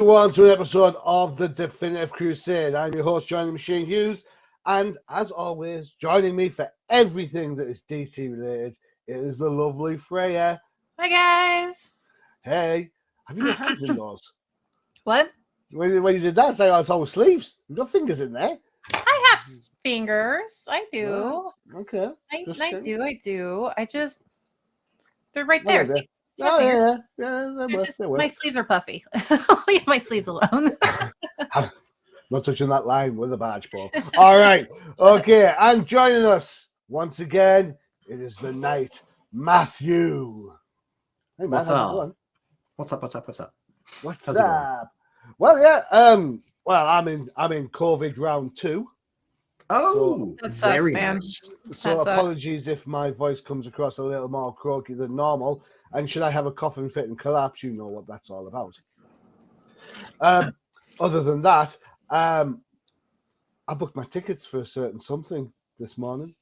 Welcome to an episode of the Definitive Crusade. I'm your host, joining Machine Hughes, and as always, joining me for everything that is DC related, it is the lovely Freyja. Hi guys. Hey, have you got hands in those? What? When you did that, it's all sleeves. You've got fingers in there. I have fingers. I do. Okay. I do. I just they're right Oh, there. there. See? Yeah. They work. My sleeves are puffy. Leave my sleeves alone. Not touching that line with a badge ball. All right. Okay. And joining us once again, it is the Knight, Matthew. Hey, Matt, What's up? What's up? What's How's it going? up? Well, yeah. Well, I'm in COVID round 2. Oh, That sucks, very man. nice. So That sucks. apologies if my voice comes across a little more croaky than normal. And should I have a cough and fit and collapse, you know what that's all about. Other than that, I booked my tickets for a certain something this morning.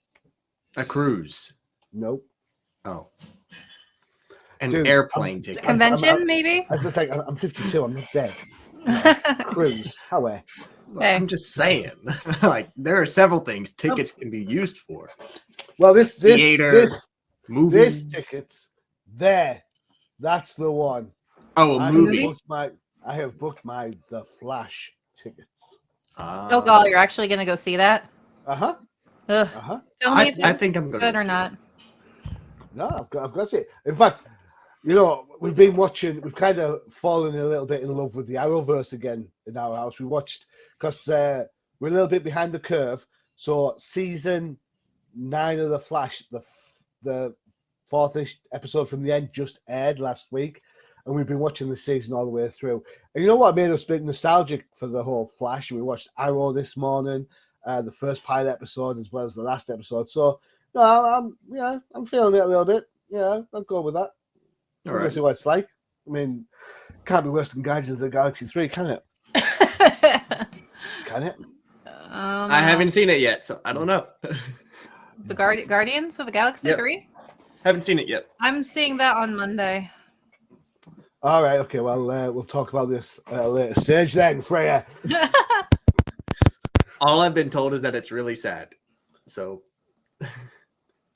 A cruise. Nope. Oh. An Dude, airplane ticket. Convention, maybe? As I say, I'm 52. I'm not dead. Cruise. How? Hey. I'm just saying. Like, there are several things tickets can be used for. Well, this Theater, movies. this tickets there. That's the one. Oh, a movie. I have booked my The Flash tickets. Oh god, you're actually gonna go see that? Uh-huh. Ugh. Uh-huh. Tell me if I it's think I'm going good to or see not. No, I've got to see it. In fact, you know, we've kind of fallen a little bit in love with the Arrowverse again in our house. We watched, because we're a little bit behind the curve. So season 9 of The Flash, the 4th episode from the end just aired last week. And we've been watching the season all the way through. And you know what made us a bit nostalgic for the whole Flash? We watched Arrow this morning, the first pilot episode as well as the last episode. So, no, I'm feeling it a little bit. Yeah, I'll go with that. All We'll right. see what it's like. I mean, can't be worse than Guardians of the Galaxy 3, can it? Can it? I haven't seen it yet, so I don't know. The Guardians of the Galaxy Yep. 3? Haven't seen it yet. I'm seeing that on Monday. All right, okay, well, we'll talk about this at a later stage then, Freyja. All I've been told is that it's really sad. So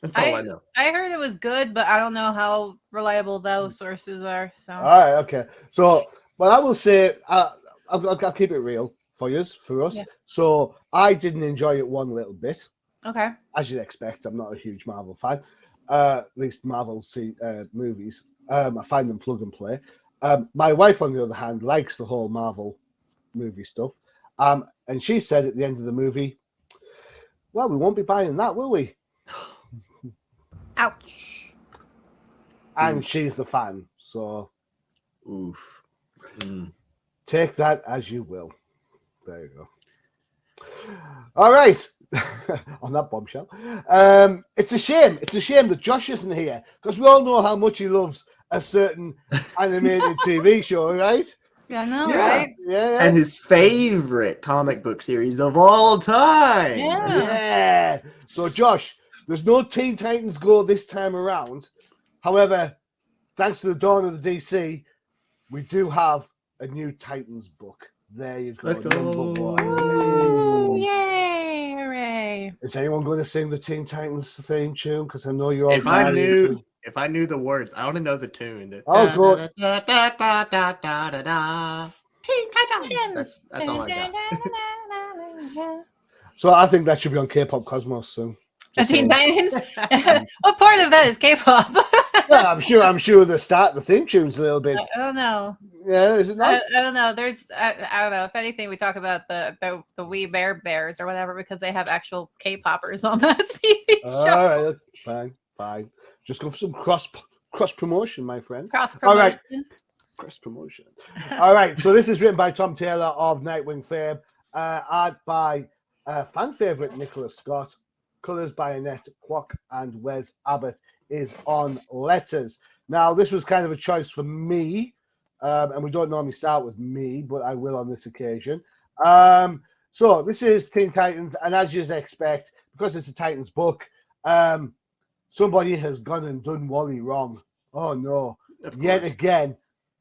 that's all I know. I heard it was good, but I don't know how reliable those sources are. So All right, okay. So, well, I will say, I'll keep it real for us. Yeah. So, I didn't enjoy it one little bit. okay. As you'd expect, I'm not a huge Marvel fan. At least Marvel movies. I find them plug and play. My wife, on the other hand, likes the whole Marvel movie stuff. And she said at the end of the movie, well, we won't be buying that, will we? Ouch. And Oof. she's the fan. So Oof. Mm. take that as you will. There you go. All right. On that bombshell. It's a shame. It's a shame that Josh isn't here, because we all know how much he loves a certain animated TV show, right? Yeah, I know, Yeah. right? Yeah. And his favorite comic book series of all time. Yeah. Yeah. So, Josh, there's no Teen Titans Go this time around. However, thanks to the dawn of the DC, we do have a new Titans book. There you go. Let's go. Number 1. Ooh, yay! Hooray! Is anyone going to sing the Teen Titans theme tune? Because I know you're all If I dying knew to. If I knew the words, I want to know the tune. The Oh, good. da, da, da, da, da, da, da. Teen Titans. That's all I got. So I think that should be on K-pop Cosmos soon. Just Teen saying. Titans? What part of that is K-pop? Yeah, I'm sure the theme tune's a little bit. I don't know. Yeah, is it not? I don't know. I don't know. If anything, we talk about the We Bear Bears or whatever because they have actual K-poppers on that TV show. All right, fine. Just go for some cross promotion, my friend. Cross All right. promotion. Cross promotion. All right. So this is written by Tom Taylor of Nightwing fame. Art by fan favorite Nicholas Scott. Colors by Annette Kwok, and Wes Abbott is on letters. Now, this was kind of a choice for me, and we don't normally start with me, but I will on this occasion. So this is Teen Titans, and as you'd expect, because it's a Titans book, somebody has gone and done Wally wrong. Oh no! Yet again,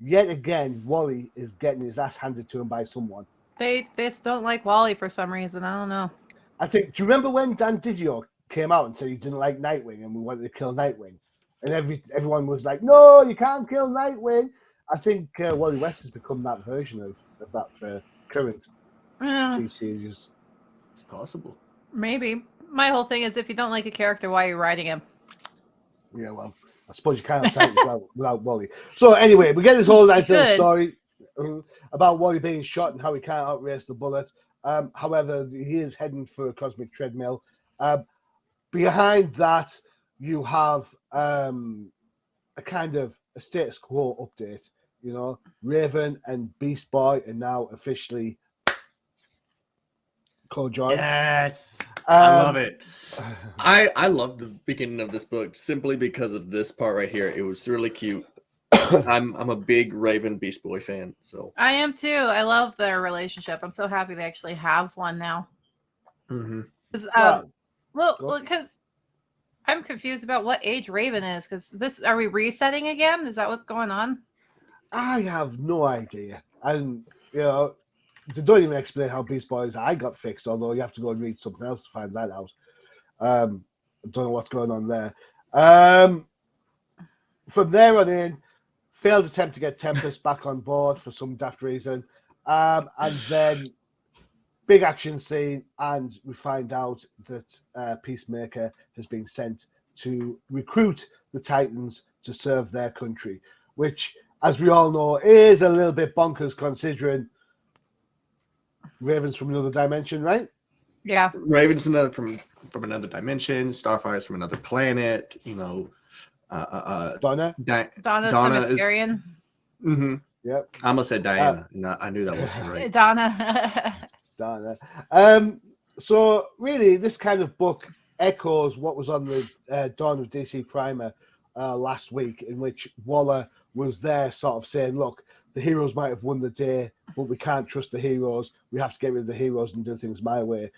yet again, Wally is getting his ass handed to him by someone. They just don't like Wally for some reason. I don't know. I think. Do you remember when Dan Didio came out and said he didn't like Nightwing and we wanted to kill Nightwing, and everyone was like, "No, you can't kill Nightwing." I think Wally West has become that version of that for current DC series. It's possible. Maybe. My whole thing is if you don't like a character, why are you writing him? Yeah, well, I suppose you can't have Titans without Wally. So anyway, we get this whole nice little story about Wally being shot and how he can't outrace the bullet. However, he is heading for a cosmic treadmill. Behind that, you have a kind of a status quo update. You know, Raven and Beast Boy are now officially co-joined. Yes, I love it. I love the beginning of this book simply because of this part right here. It was really cute. I'm a big Raven Beast Boy fan, so I am too. I love their relationship. I'm so happy they actually have one now. Mm-hmm. Well, because I'm confused about what age Raven is. Because are we resetting again? Is that what's going on? I have no idea, and you know, they don't even explain how Beast Boy's eye got fixed. Although you have to go and read something else to find that out. I don't know what's going on there. From there on in, failed attempt to get Tempest back on board for some daft reason, and then big action scene, and we find out that Peacemaker has been sent to recruit the Titans to serve their country, which, as we all know, is a little bit bonkers considering Raven's from another dimension, right? Yeah. Raven's from another dimension. Starfire's from another planet. You know, Donna. Donna's Donna Themyscirian. Mm-hmm. Yep. I almost said Diana. No, I knew that wasn't right. Donna. Donna. So really, this kind of book echoes what was on the Dawn of DC Primer last week, in which Waller was there sort of saying, look, the heroes might have won the day, but we can't trust the heroes. We have to get rid of the heroes and do things my way.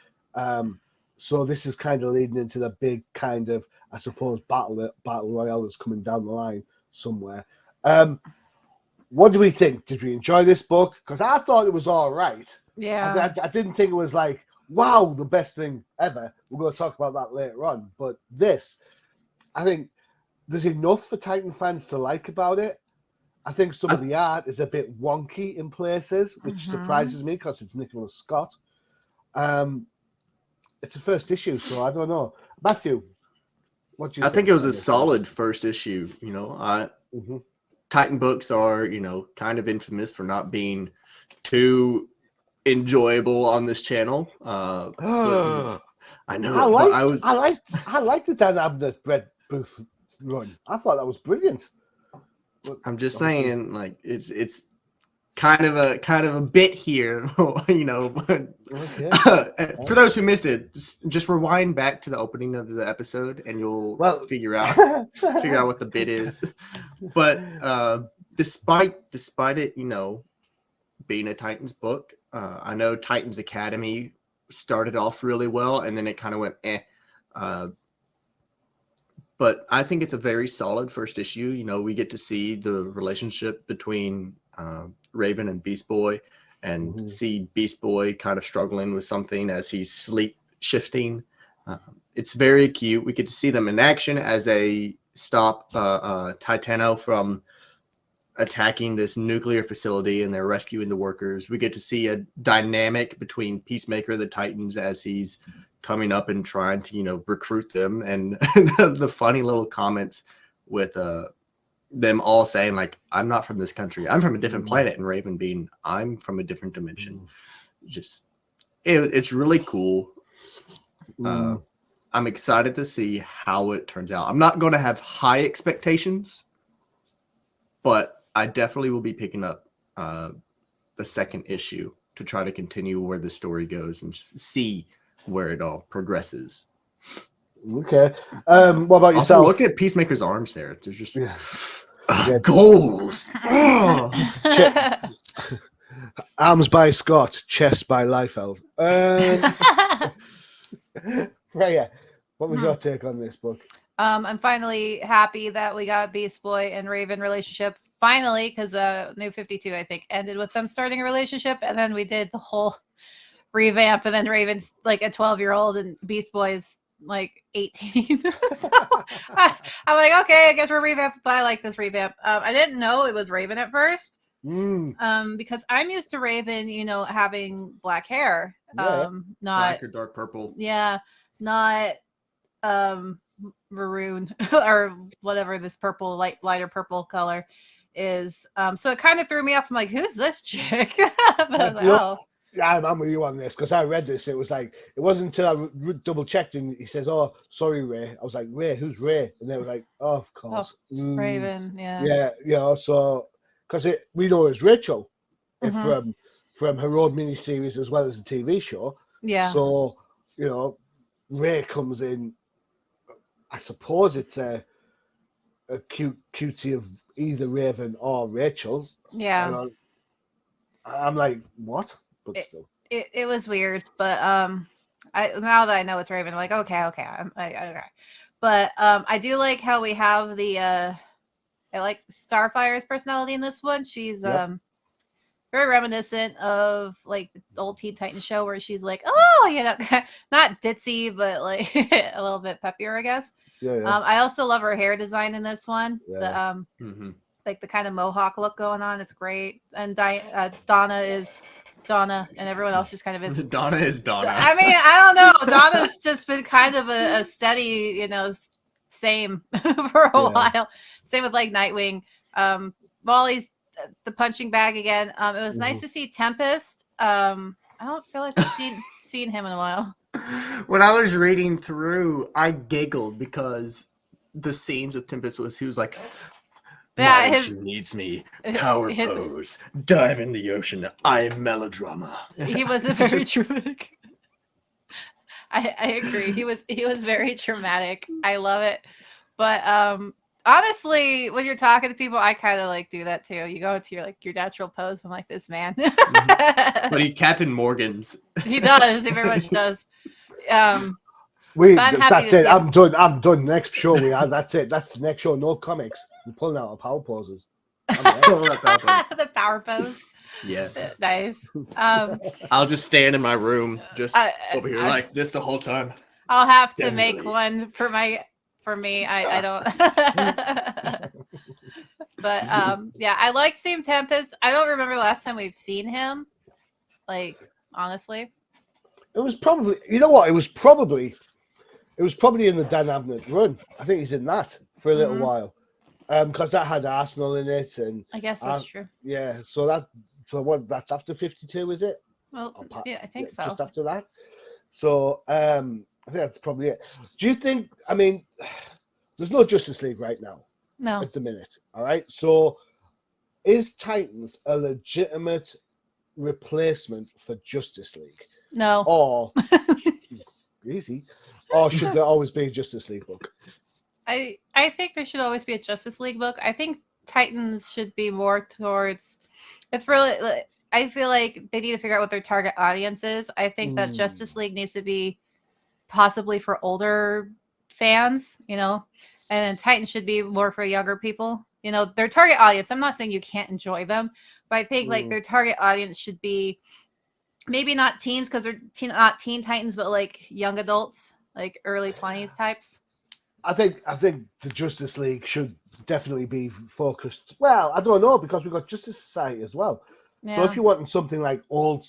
So this is kind of leading into the big kind of, I suppose, battle royale that's coming down the line somewhere. What do we think? Did we enjoy this book? Because I thought it was all right. Yeah. I didn't think it was like, wow, the best thing ever. We're going to talk about that later on. But this, I think there's enough for Titan fans to like about it. I think some of the art is a bit wonky in places, which surprises me because it's Nicholas Scott. It's a first issue, so I don't know. Matthew, what do you think? I think it was a solid first issue. You know, Titan books are, you know, kind of infamous for not being too enjoyable on this channel. I know. I liked the Dan Abnett Brett Booth run. I thought that was brilliant. But I'm just saying, like, it's kind of a bit here, you know. Okay. For those who missed it, just rewind back to the opening of the episode, and you'll figure out what the bit is. But despite it, you know, being a Titans book, I know Titans Academy started off really well, and then it kind of went but I think it's a very solid first issue. You know, we get to see the relationship between Raven and Beast Boy, and see Beast Boy kind of struggling with something as he's sleep shifting. It's very cute. We get to see them in action as they stop Titano from attacking this nuclear facility, and they're rescuing the workers. We get to see a dynamic between Peacemaker, the Titans, as he's coming up and trying to, you know, recruit them, and the funny little comments with them all saying, like, I'm not from this country, I'm from a different planet, and Raven being, I'm from a different dimension. Just it's really cool. I'm excited to see how it turns out. I'm not going to have high expectations, but I definitely will be picking up the second issue to try to continue where the story goes and see where it all progresses. Okay. What about yourself? Also, look at Peacemaker's arms there. They're just goals. Arms by Scott, chest by Liefeld. Freyja, what was your take on this book? I'm finally happy that we got Beast Boy and Raven relationship finally, because New 52, I think, ended with them starting a relationship, and then we did the whole revamp, and then Raven's like a 12-year-old and Beast Boy's like 18. So I'm like, okay, I guess we're revamped, but I like this revamp. I didn't know it was Raven at first. Because I'm used to Raven, having black hair. Yeah. Not black or dark purple. Yeah, not maroon or whatever this purple, lighter purple color is. So it kind of threw me off. I'm like, who's this chick? But I was like, oh. Yeah, I'm with you on this because I read this. It was like, it wasn't until I double checked and he says, "Oh, sorry, Ray." I was like, "Ray, who's Ray?" And they were like, "Oh, of course, Raven." Yeah. Yeah, so because we know it's Rachel Mhm. from her own miniseries as well as the TV show. Yeah. So Ray comes in. I suppose it's a cutie of either Raven or Rachel. Yeah. And I'm like, what? But still. It was weird, but now that I know it's Raven, I'm like, okay. Okay. But I do like how we have the I like Starfire's personality in this one. She's very reminiscent of like the old Teen Titans show where she's like, oh, not ditzy, but like a little bit peppier, I guess. Yeah. I also love her hair design in this one. Yeah. The like the kind of mohawk look going on. It's great. And Donna is Donna, and everyone else just kind of is. Donna is Donna. I mean, I don't know. Donna's just been kind of a steady, same for a while. Same with like Nightwing. Wally's the punching bag again. It was nice to see Tempest. I don't feel like I've seen him in a while. When I was reading through, I giggled because the scenes with Tempest he was like, my ocean needs me. Power pose. Dive in the ocean. I am melodrama. He was a very dramatic. I agree. He was very dramatic. I love it. But honestly, when you're talking to people, I kind of like do that too. You go into your natural pose. I'm like this man. But he Captain Morgan's. He does. He very much does. That's it. See I'm done. Next show we have. That's it. That's the next show. No comics. We're pulling out our power poses. The power pose. Yes. Nice. I'll just stand in my room, just over here like this the whole time. I'll have to make one for me. I don't. But I like seeing Tempest. I don't remember the last time we've seen him. Like honestly. It was probably, you know what? It was probably in the Dan Abnett run. I think he's in that for a little while, because that had Arsenal in it, and I guess that's true. Yeah, so that's after 52, is it? Well, yeah, I think so. Just after that. So I think that's probably it. Do you think? I mean, there's no Justice League right now. No. At the minute. All right. So is Titans a legitimate replacement for Justice League? No. Or easy. Or should there always be a Justice League book? I think there should always be a Justice League book. I think Titans should be more towards. It's really. I feel like they need to figure out what their target audience is. I think that Justice League needs to be possibly for older fans, and then Titans should be more for younger people. Their target audience. I'm not saying you can't enjoy them, but I think like their target audience should be. Maybe not teens because they're not teen Titans, but like young adults, like early 20s types. I think the Justice League should definitely be focused. Well, I don't know because we've got Justice Society as well. Yeah. So if you're wanting something like old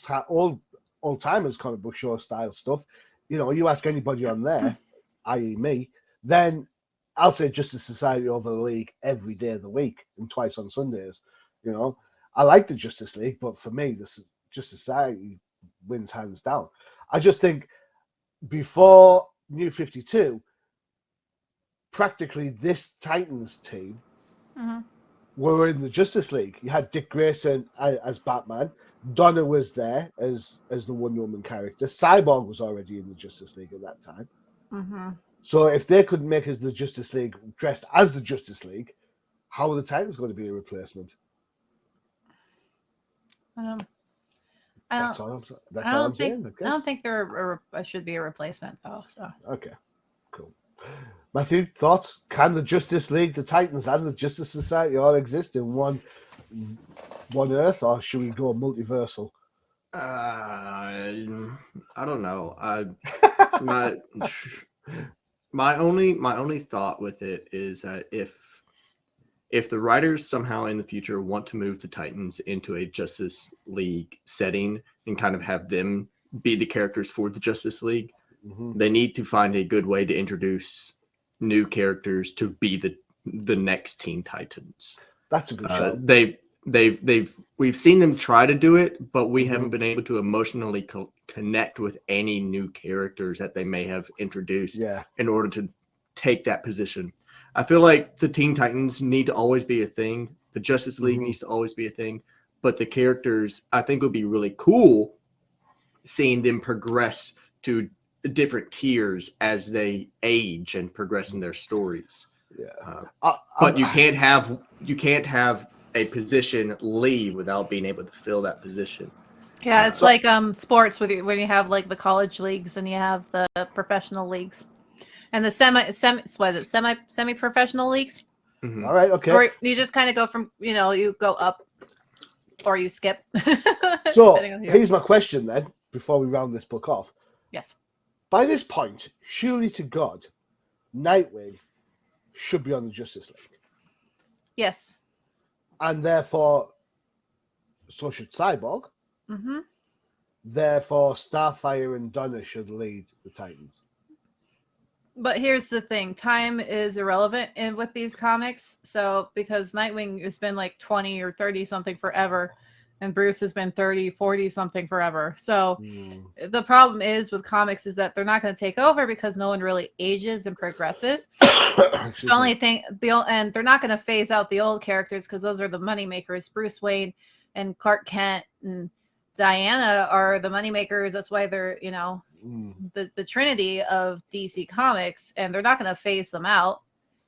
timers comic book show style stuff, you ask anybody on there, i.e. me, then I'll say Justice Society over the League every day of the week and twice on Sundays. I like the Justice League, but for me, this Justice Society wins hands down. I just think before New 52, practically this Titans team were in the Justice League. You had Dick Grayson as Batman. Donna was there as the Wonder Woman character. Cyborg was already in the Justice League at that time. So if they couldn't make us the Justice League dressed as the Justice League, how are the Titans going to be a replacement? That's all I'm saying. I don't think there should be a replacement though. So okay, cool. Matthew, thoughts? Can the Justice League, the Titans, and the Justice Society all exist in one Earth, or should we go multiversal? I don't know. My only thought with it is that if the writers somehow in the future want to move the Titans into a Justice League setting and kind of have them be the characters for the Justice League, they need to find a good way to introduce new characters to be the next Teen Titans. That's a good show. We've seen them try to do it, but we haven't been able to emotionally connect with any new characters that they may have introduced in order to take that position. I feel like the Teen Titans need to always be a thing. The Justice League needs to always be a thing, but the characters, I think, would be really cool seeing them progress to different tiers as they age and progress in their stories. But you can't have a position leave without being able to fill that position. Yeah, it's like sports when you have like the college leagues and you have the professional leagues and the semi-professional leagues. All right, okay. Or you just kind of go from, you go up or you skip. So here's my question then, before we round this book off. Yes. By this point, surely to God, Nightwing should be on the Justice League. Yes. And therefore, so should Cyborg. Therefore, Starfire and Donna should lead the Titans. But here's the thing. Time is irrelevant with these comics. So, because Nightwing has been like 20 or 30 something forever, and Bruce has been 30, 40 something forever. So the problem is with comics is that they're not going to take over because no one really ages and progresses. It's the only thing, and they're not going to phase out the old characters because those are the money makers. Bruce Wayne and Clark Kent and Diana are the money makers. That's why they're, the trinity of DC Comics, and they're not going to phase them out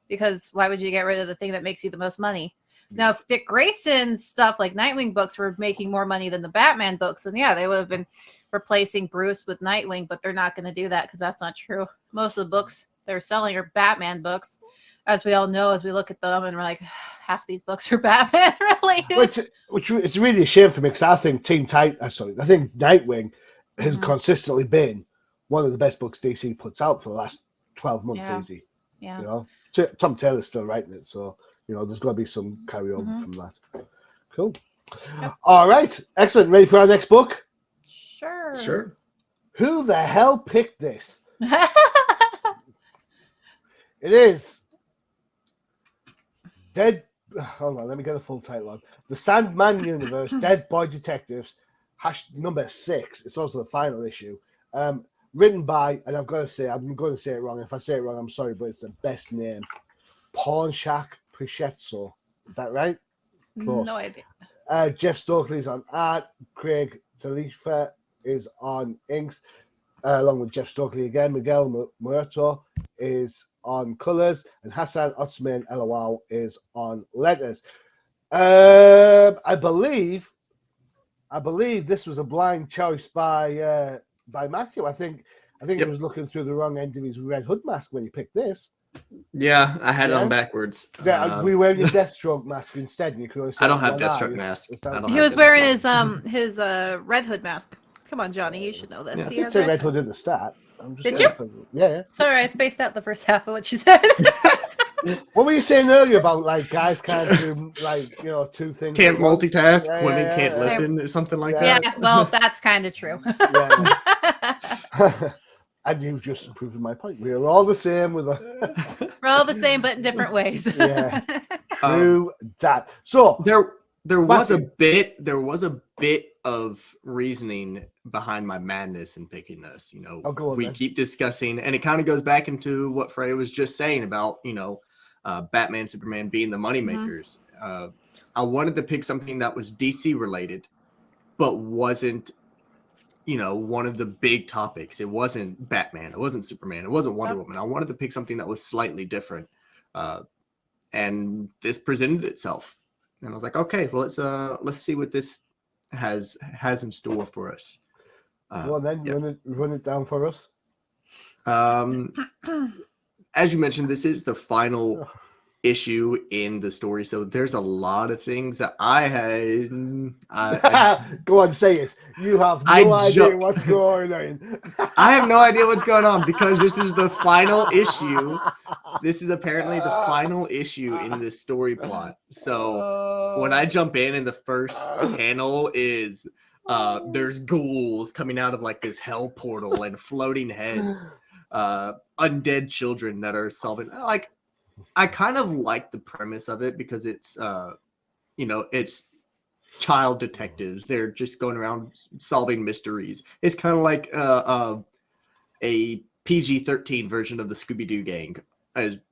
because why would you get rid of the thing that makes you the most money? Now, if Dick Grayson's stuff like Nightwing books were making more money than the Batman books, then yeah, they would have been replacing Bruce with Nightwing, but they're not going to do that because that's not true. Most of the books they're selling are Batman books, as we all know, as we look at them and we're like, half these books are Batman related. Which it's really a shame for me because I think I think Nightwing has consistently been one of the best books DC puts out for the last 12 months, easy. Yeah. Tom Taylor's still writing it, so there's got to be some carryover from that. Cool. Yep. All right. Excellent. Ready for our next book? Sure. Who the hell picked this? It is hold on, let me get the full title on. The Sandman Universe, Dead Boy Detectives, number 6. It's also the final issue. Written by, and I'm going to say it wrong. If I say it wrong, I'm sorry, but it's the best name. Pornshak Pichetso. Is that right? Close. No idea. Jeff Stokely's on art. Craig Talifa is on inks, along with Jeff Stokely again. Miguel Muerto is on colors, and Hassan Otsman Elawal is on letters. I believe this was a blind choice by Matthew. I think he was looking through the wrong end of his Red Hood mask when he picked this. Yeah, I had it on backwards. Yeah, we wearing your Deathstroke mask instead. And you could I don't have Deathstroke mask. He was wearing his Red Hood mask. Come on, Johnny, you should know this. Yeah. I did say Red Hood at the start. Did you? Yeah. Sorry, I spaced out the first half of what you said. What were you saying earlier about like guys can't do two things? Can't multitask. Women can't listen. Something like that. Yeah, well, that's kind of true. And you've just proven my point. We're all the same we're all the same, but in different ways. Yeah. True that. So there was a bit of reasoning behind my madness in picking this. We keep discussing, and it kind of goes back into what Freyja was just saying about Batman, Superman being the moneymakers. I wanted to pick something that was DC related, but wasn't one of the big topics. It wasn't Batman, it wasn't Superman, it wasn't Wonder Woman. I wanted to pick something that was slightly different, and this presented itself. And I was like, okay, well, let's see what this has in store for us. Well, then run it down for us. as you mentioned, this is the final issue in the story, so there's a lot of things that I Go on, say it. You have no idea what's going on. I have no idea what's going on because this is the final issue. This is apparently the final issue in this story plot. So when I jump in and the first panel is there's ghouls coming out of like this hell portal and floating heads, undead children that are solving, like, I kind of like the premise of it because it's, it's child detectives. They're just going around solving mysteries. It's kind of like a PG-13 version of the Scooby-Doo gang, as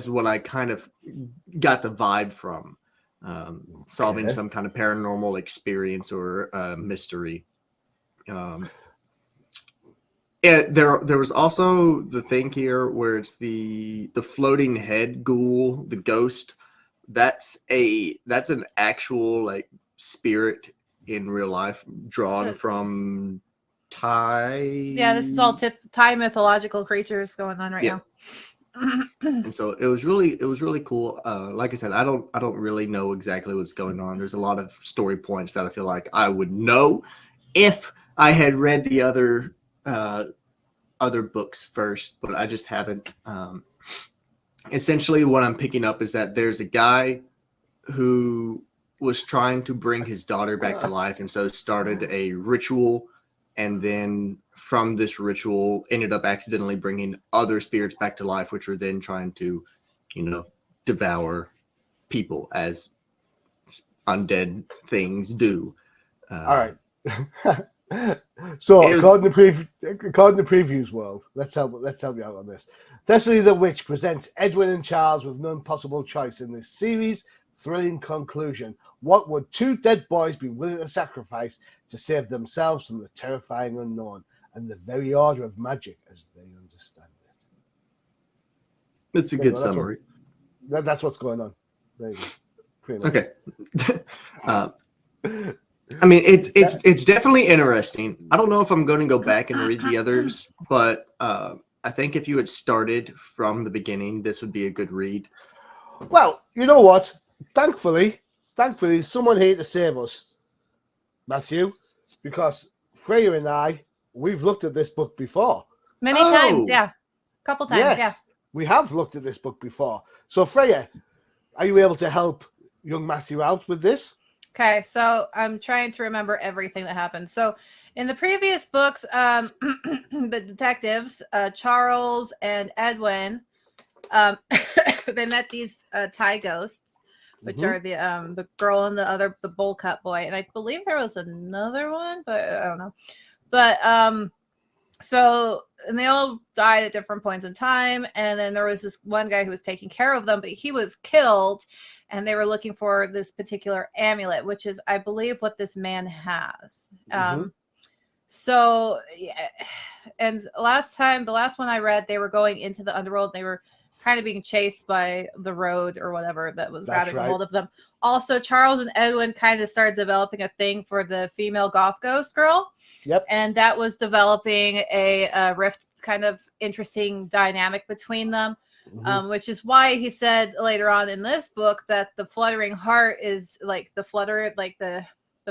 what I kind of got the vibe from, solving some kind of paranormal experience or mystery. There was also the thing here where it's the floating head ghoul, the ghost. That's an actual like spirit in real life drawn from Thai. Yeah, this is all Thai mythological creatures going on right now. And so it was really cool. Like I said, I don't really know exactly what's going on. There's a lot of story points that I feel like I would know if I had read the other books first, but I just haven't. Essentially, what I'm picking up is that there's a guy who was trying to bring his daughter back to life, and so started a ritual, and then from this ritual ended up accidentally bringing other spirits back to life, which were then trying to, devour people as undead things do. All right. So according to Previews World, let's help you out on this. Destiny the Witch presents Edwin and Charles with none possible choice in this series' thrilling conclusion. What would two dead boys be willing to sacrifice to save themselves from the terrifying unknown and the very order of magic as they understand it? It's a good summary. That's what's going on. There you go. Okay. I mean, it's definitely interesting. I don't know if I'm going to go back and read the others, but I think if you had started from the beginning, this would be a good read. Well, you know what? Thankfully, someone here to save us, Matthew, because Freya and I, we've looked at this book before. Many times, yeah. A couple times, yes, yeah. We have looked at this book before. So, Freya, are you able to help young Matthew out with this? Okay, so I'm trying to remember everything that happened. So in the previous books, the detectives, Charles and Edwin, they met these Thai ghosts, which are the girl and the bowl cut boy. And I believe there was another one, but I don't know. But and they all died at different points in time. And then there was this one guy who was taking care of them, but he was killed. And they were looking for this particular amulet, which is, I believe, what this man has. So, yeah. And the last one I read, they were going into the underworld. They were kind of being chased by the road or whatever that was grabbing a hold of them. Also, Charles and Edwin kind of started developing a thing for the female goth ghost girl. Yep. And that was developing a rift, kind of interesting dynamic between them. Which is why he said later on in this book that the fluttering heart is like the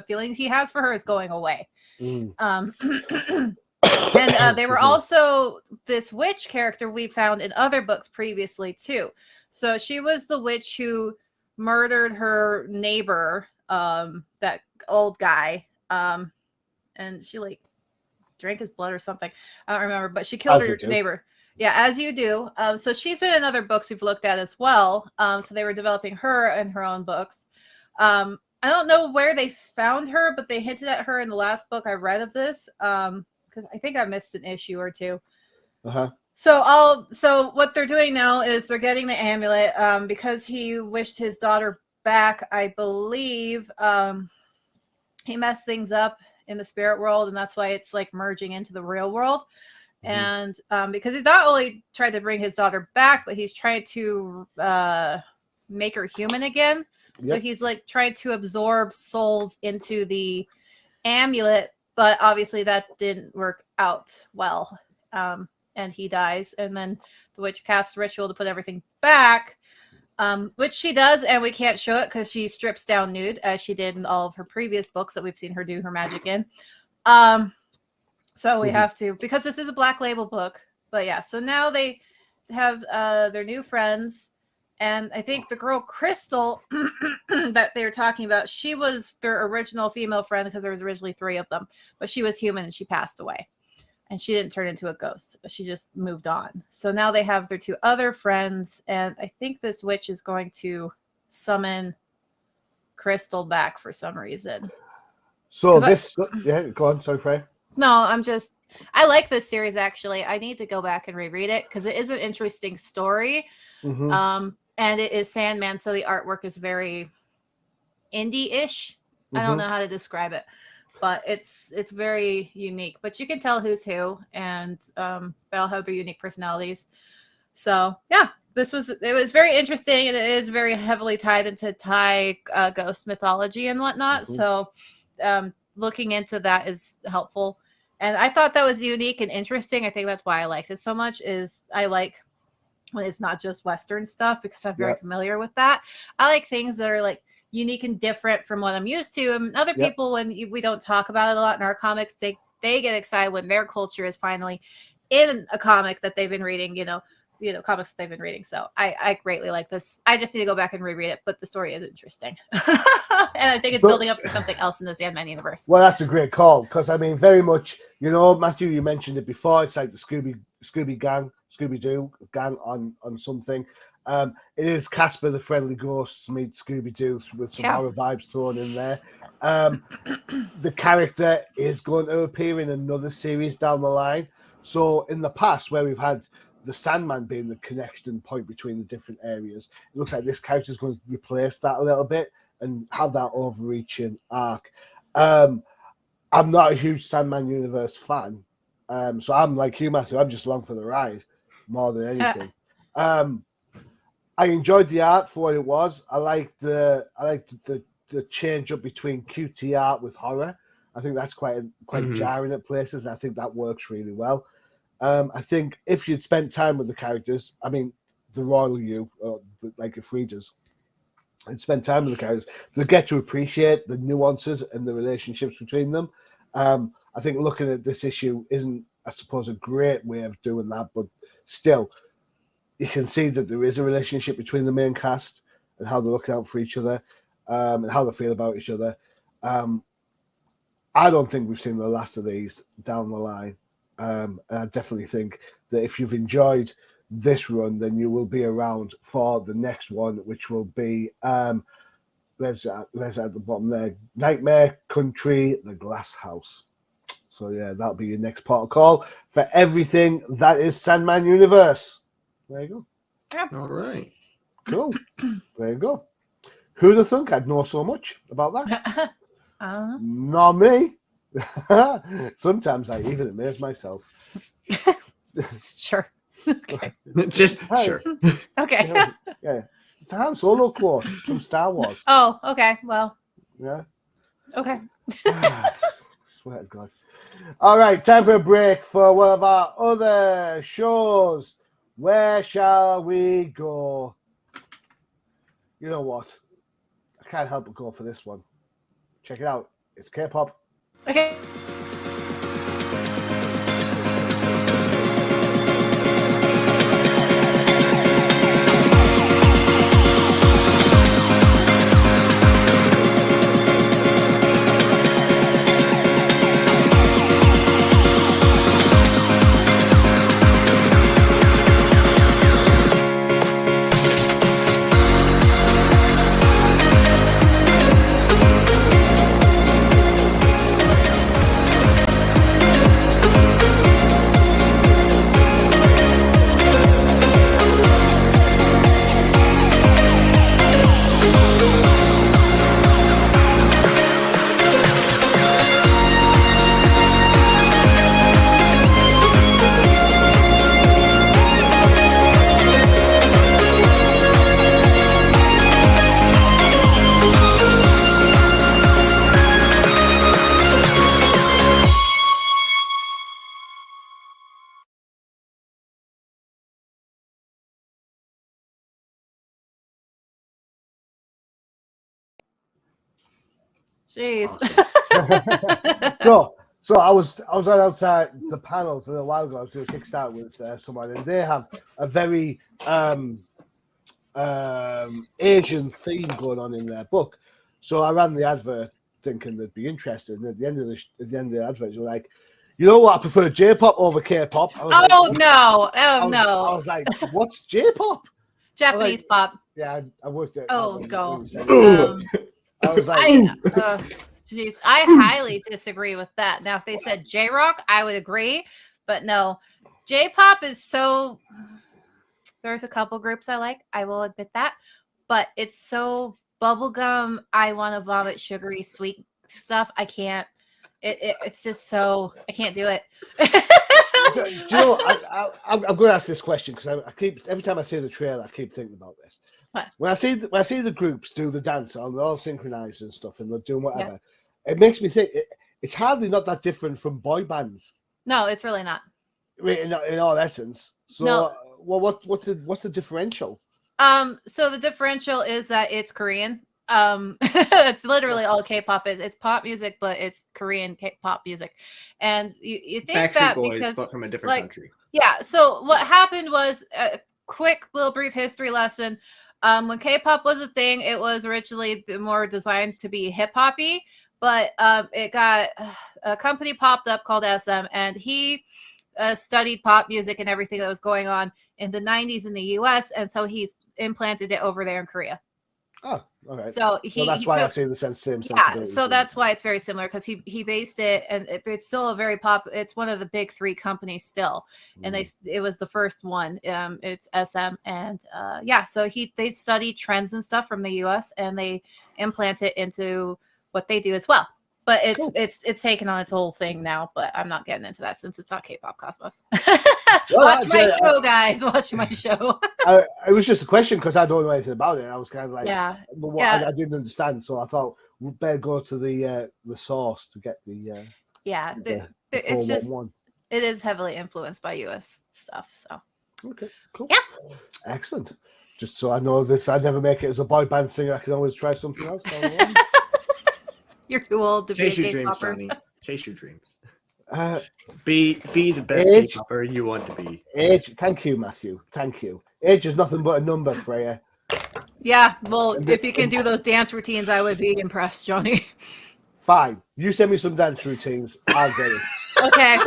feelings he has for her is going away. And they were also this witch character we found in other books previously too. So she was the witch who murdered her neighbor, that old guy, and she like drank his blood or something. I don't remember, but she killed her neighbor. Yeah, as you do. So she's been in other books we've looked at as well. So they were developing her in her own books. I don't know where they found her, but they hinted at her in the last book I read of this. Because I think I missed an issue or two. So what they're doing now is they're getting the amulet because he wished his daughter back. I believe he messed things up in the spirit world, and that's why it's like merging into the real world. And because he's not only tried to bring his daughter back, but he's trying to make her human again. So he's like trying to absorb souls into the amulet, but obviously that didn't work out well. and he dies, and then the witch casts a ritual to put everything back, which she does, and we can't show it because she strips down nude, as she did in all of her previous books that we've seen her do her magic in. So we have to, because this is a Black Label book. But yeah, so now they have their new friends. And I think the girl Crystal that they were talking about, she was their original female friend because there was originally 3 of them. But she was human and she passed away. And she didn't turn into a ghost. She just moved on. So now they have their 2 other friends. And I think this witch is going to summon Crystal back for some reason. So yeah, go on. Sorry, Frey. No, I like this series, actually. I need to go back and reread it because it is an interesting story. Mm-hmm. And it is Sandman, so the artwork is very indie-ish. I don't know how to describe it, but it's very unique. But you can tell who's who, and they all have their unique personalities. So yeah, it was very interesting, and it is very heavily tied into Thai ghost mythology and whatnot. So looking into that is helpful. And I thought that was unique and interesting. I think that's why I like this so much. Is I like when it's not just Western stuff, because I'm very familiar with that. I like things that are like unique and different from what I'm used to. And other people, when we don't talk about it a lot in our comics, they get excited when their culture is finally in a comic that they've been reading, comics that they've been reading. So I greatly like this. I just need to go back and reread it, but the story is interesting. And I think it's building up for something else in the Sandman universe. Well, that's a great call, because I mean, very much, Matthew, you mentioned it before. It's like the Scooby-Doo gang on something. It is Casper the Friendly Ghost meets Scooby-Doo with some horror vibes thrown in there. The character is going to appear in another series down the line. So in the past, where we've had the Sandman being the connection point between the different areas, it looks like this character is going to replace that a little bit and have that overreaching arc. I'm not a huge Sandman universe fan, so I'm like you, Matthew. I'm just along for the ride more than anything. I enjoyed the art for what it was. I liked the change up between QT art with horror. I think that's quite jarring at places, and I think that works really well. I think if you'd spent time with the characters, I mean, the royal you, like if readers, and spend time with the characters, they'll get to appreciate the nuances and the relationships between them. I think looking at this issue isn't, I suppose, a great way of doing that, but still, you can see that there is a relationship between the main cast and how they're looking out for each other, and how they feel about each other. I don't think we've seen the last of these down the line. And I definitely think that if you've enjoyed this run, then you will be around for the next one, which will be there's at the bottom there, Nightmare Country, the Glass House. So yeah, that'll be your next port of call for everything that is Sandman universe. There you go. Yeah. All right. Cool. There you go. Who'd have thunk I'd know so much about that? Not me. Sometimes I even amaze myself. Sure. Okay. Just sure. Okay. Yeah. It's a Han Solo quote from Star Wars. Oh, okay. Well. Yeah. Okay. Swear to God. All right, time for a break for one of our other shows. Where shall we go? You know what? I can't help but go for this one. Check it out. It's K-pop. Okay. Jeez. So I was right outside the panels a little while ago. I was doing a Kickstart with someone, and they have a very Asian theme going on in their book. So I ran the advert thinking they'd be interested, and at the end of the advert, they were like, "You know what? I prefer J-pop over K-pop." Oh no! Oh no! I was like, "What's J-pop?" Japanese pop. Yeah, I worked at. Oh, go. I was like, jeez, I highly disagree with that. Now, if they said J-rock, I would agree, but no, J-pop is so. There's a couple groups I like, I will admit that, but it's so bubblegum. I want to vomit sugary sweet stuff. I can't. It's just so I can't do it. do you know, I'm going to ask this question because I keep every time I see the trailer, I keep thinking about this. What? When I see the groups do the dance and they're all synchronized and stuff, and they're doing whatever, it makes me think it's hardly not that different from boy bands. No, it's really not. In all essence. So, No. Well, what's the differential? So the differential is that it's Korean. It's literally all K-pop is. It's pop music, but it's Korean K-pop music, and you think Backstreet that Boys, because but from a different country. Yeah. So what happened was a quick little brief history lesson. When K-pop was a thing, it was originally more designed to be hip-hoppy, but it got a company popped up called SM, and he studied pop music and everything that was going on in the 90s in the US, and so he's implanted it over there in Korea. Oh, all right. So that's why I see the same sensibility. Yeah, so that's why it's very similar, because he based it, and it's still a very it's one of the big three companies still, and it was the first one. It's SM, and so they study trends and stuff from the US, and they implant it into what they do as well. But it's taken on its whole thing now, but I'm not getting into that since it's not K-pop Cosmos. Watch my show, guys. Watch my show. It was just a question because I don't know anything about it. I was kind of like, I didn't understand, so I thought we'd better go to the source to get the it's just it is heavily influenced by US stuff. So okay, cool, yeah, excellent. Just so I know that if I never make it as a boy band singer, I can always try something else. You're too old to chase be a your dreams, K-popper. Johnny. Chase your dreams. Be the best K-popper you want to be. Age, thank you, Matthew. Thank you. Age is nothing but a number, Freyja. Yeah, well, if you can do those dance routines, I would be impressed, Johnny. Fine. You send me some dance routines. I'll get it. Okay.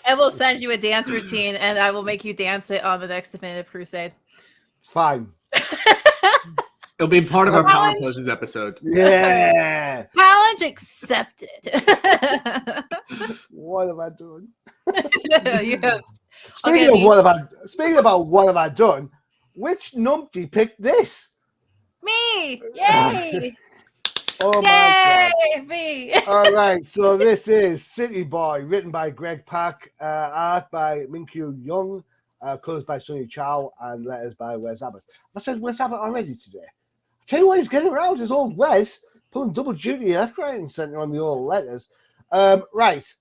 I will send you a dance routine, and I will make you dance it on the next Definitive Crusade. Fine. It'll be part of our Power Poses episode. Yeah. Challenge accepted. What have I done? Speaking about what have I done, which numpty picked this? Me. Yay. Oh my God. Me. All right, so this is City Boy, written by Greg Pak, art by Minkyu Young, colors by Sonny Chow, and letters by Wes Abbott. I said Wes Abbott already today. Tell you what, he's getting around his old Wes, pulling double duty left, right, and center on the old letters. Right.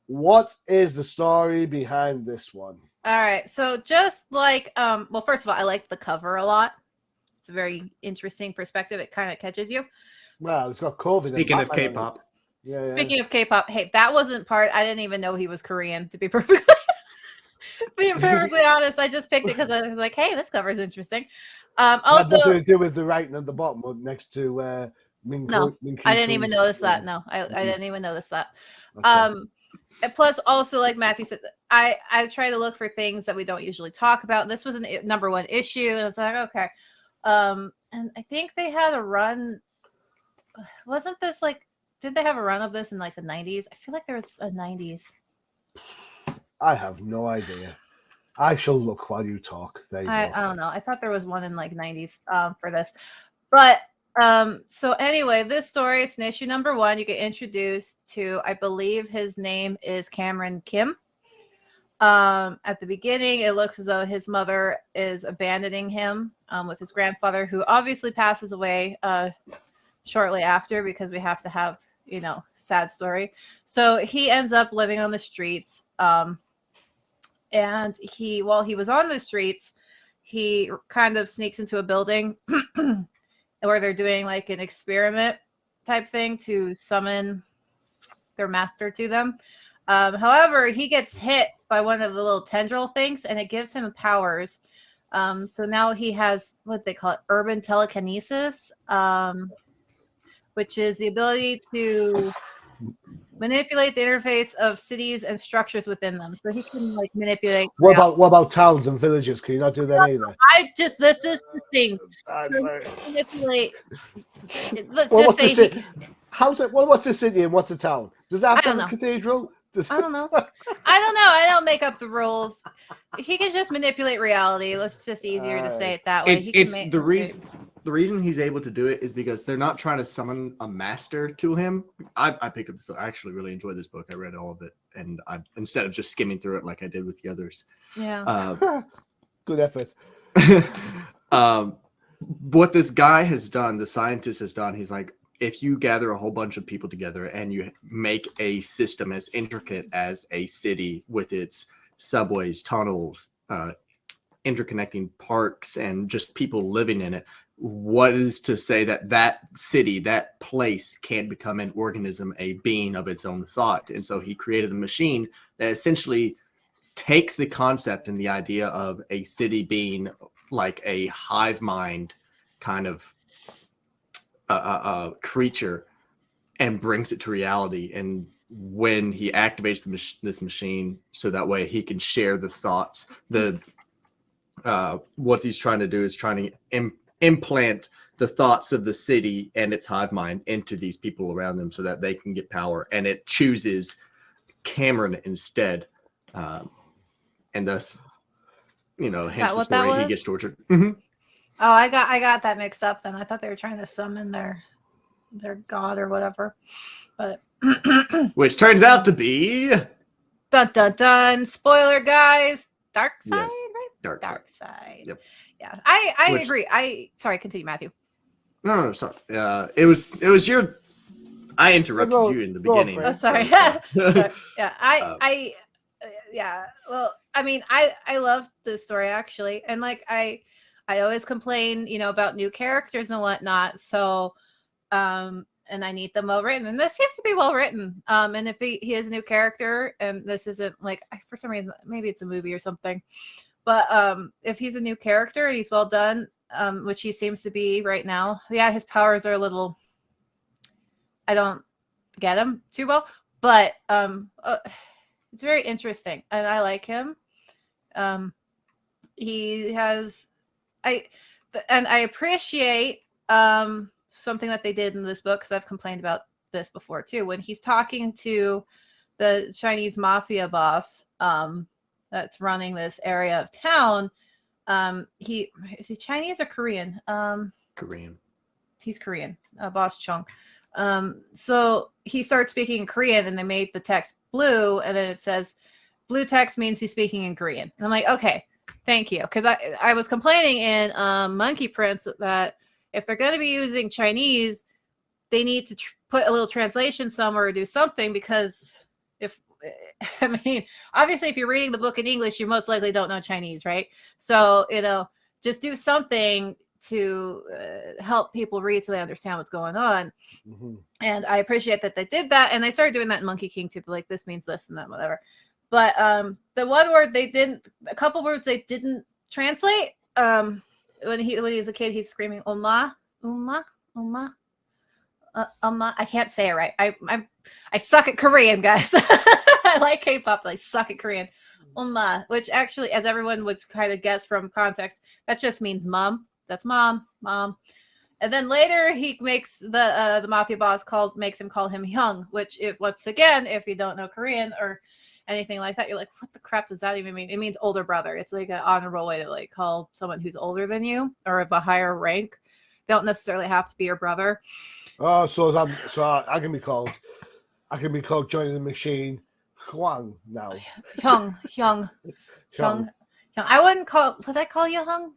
What is the story behind this one? All right. So just like, well, first of all, I like the cover a lot. It's a very interesting perspective. It kind of catches you. Well, it's got COVID. Speaking of K-pop. Yeah. Speaking of K-pop, hey, that wasn't part. I didn't even know he was Korean, to be perfectly honest. I just picked it because I was like, hey, this cover is interesting. Also, nothing to do with the writing at the bottom next to no, I didn't even notice that. No, I didn't even notice that. Okay. And plus, also, like Matthew said, I try to look for things that we don't usually talk about. This was a number one issue, and I was like, okay. And I think they had a run. Wasn't this like? Did they have a run of this in like the 90s? I feel like there was a 90s. I have no idea. I shall look while you talk. I don't know. I thought there was one in like 90s for this. But so anyway, this story, it's in issue number 1. You get introduced to, I believe his name is Cameron Kim. At the beginning, it looks as though his mother is abandoning him with his grandfather, who obviously passes away shortly after, because we have to have, sad story. So he ends up living on the streets. And while he was on the streets, he kind of sneaks into a building where they're doing like an experiment type thing to summon their master to them. However, he gets hit by one of the little tendril things, and it gives him powers. So now he has what they call it, urban telekinesis, which is the ability to manipulate the interface of cities and structures within them. So he can like manipulate. What about towns and villages? Can you not do that either? This is the thing. So manipulate. What's a city? How's it? Well, what's a city and what's a town? Does that have a cathedral? I don't know. I don't make up the rules. He can just manipulate reality. It's just easier to say it that way. It's the reason. The reason he's able to do it is because they're not trying to summon a master to him. I picked up this book. I actually really enjoyed this book. I read all of it, and instead of just skimming through it like I did with the others. Yeah. Good effort. What this guy has done, the scientist has done, he's like, if you gather a whole bunch of people together and you make a system as intricate as a city with its subways, tunnels, interconnecting parks, and just people living in it, what is to say that that city, that place can't become an organism, a being of its own thought? And so he created a machine that essentially takes the concept and the idea of a city being like a hive mind kind of creature and brings it to reality. And when he activates this machine, so that way he can share the thoughts, what he's trying to do is trying to implant the thoughts of the city and its hive mind into these people around them so that they can get power. And it chooses Cameron instead. And thus, hence the story, he gets tortured. Mm-hmm. Oh, I got that mixed up then. I thought they were trying to summon their god or whatever. But which turns out to be dun dun dun. Spoiler, guys. Dark side, yes. right? Dark side. Yep. Yeah. I agree. Sorry, continue, Matthew. No, sorry. It was your. I interrupted you in the beginning. Oh, sorry. So. Yeah. Yeah. Well, I mean, I love this story actually, and like I always complain, about new characters and whatnot. So, and I need them well written, and this seems to be well written. And if he is a new character, and this isn't like, for some reason, maybe it's a movie or something, but if he's a new character and he's well done, which he seems to be right now, yeah, his powers are a little. I don't get him too well, but it's very interesting, and I like him. He has, I appreciate something that they did in this book, because I've complained about this before too. When he's talking to the Chinese mafia boss that's running this area of town, is he Chinese or Korean? Korean. He's Korean. Boss Chung. So he starts speaking in Korean, and they made the text blue, and then it says blue text means he's speaking in Korean. And I'm like, okay, thank you. Because I was complaining in Monkey Prince that if they're going to be using Chinese, they need to put a little translation somewhere or do something, because obviously if you're reading the book in English, you most likely don't know Chinese, right? So, just do something to help people read so they understand what's going on. Mm-hmm. And I appreciate that they did that, and they started doing that in Monkey King too, like this means this and that, whatever. But the one word a couple words they didn't translate. When he was a kid, he's screaming "Oma, Uma, Uma." I can't say it right. I suck at Korean, guys. I like K-pop, but I suck at Korean. Oma, which actually, as everyone would kind of guess from context, that just means mom. That's mom. And then later he makes the mafia boss makes him call him Hyung, which if you don't know Korean or anything like that, you're like, what the crap does that even mean? It means older brother. It's like an honorable way to like call someone who's older than you or of a higher rank. They don't necessarily have to be your brother. Oh, so I can be called joining the machine Huang now. Hyung. I wouldn't call. Would I call you Hyung?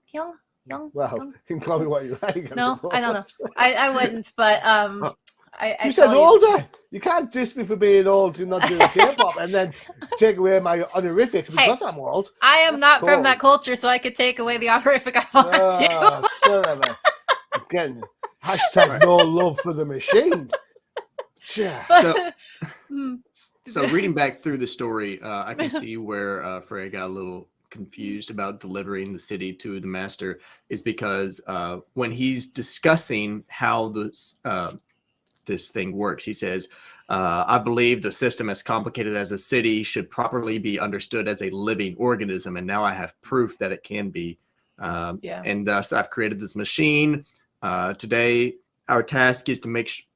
Well, you can call me what you like. No, I don't know. I wouldn't, but you said older. You can't diss me for being old and not doing K-pop, and then take away my honorific because I'm old. I am not from that culture, so I could take away the honorific I want to. Son of a... Hashtag no love for the machine. Yeah. But, So reading back through the story, I can see where Freyja got a little confused about delivering the city to the master, is because when he's discussing how this thing works, he says, I believe the system as complicated as a city should properly be understood as a living organism, and now I have proof that it can be. And thus I've created this machine. Today, our task is to make